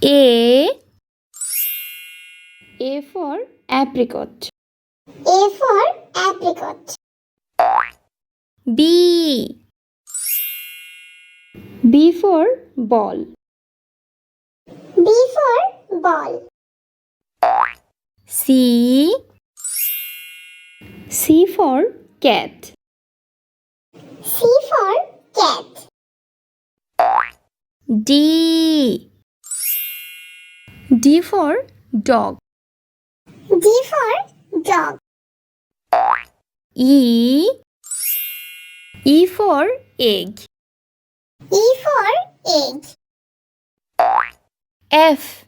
A for apricot. A for apricot. B for ball. B for ball. C for cat. C for cat. D for dog. D for dog. E for egg. E for egg. F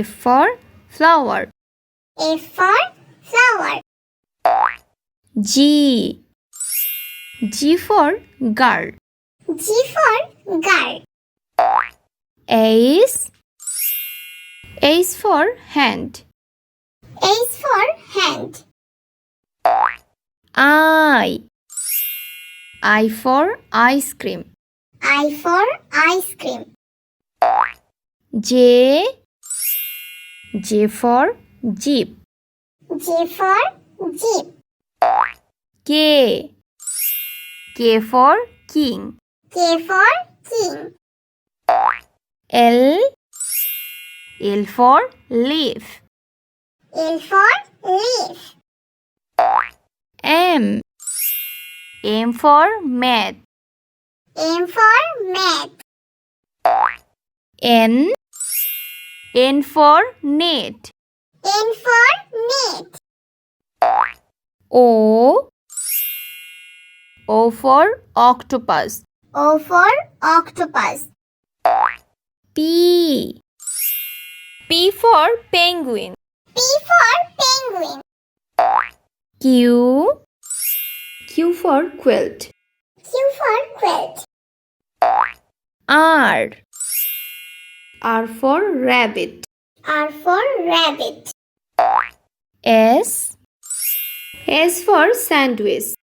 for flower. F for flower. G for girl. G for girl. H for hand. H for hand. I for ice cream. I for ice cream. J for jeep. J for jeep. K for king. K for king. L for leaf. L for leaf. M for mat. M for mat. N for net. N for net. O for octopus. O for octopus. P for penguin. P for penguin. Q for quilt. Q for quilt. R for rabbit. R for rabbit. S for sandwich.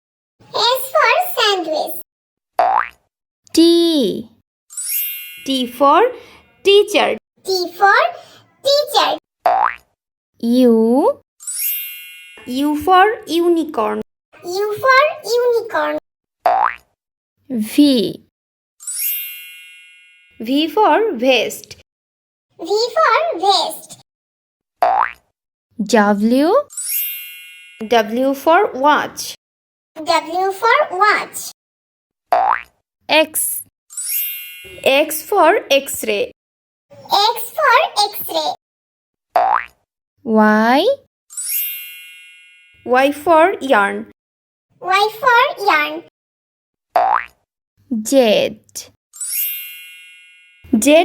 S for sandwich. T for teacher. T for teacher. U for unicorn. U for unicorn. V for vest. V for vest. W for watch. W for watch. X for x-ray. X for x-ray. Y for yarn. Y for yarn. Z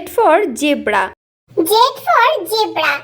for zebra. Z for zebra.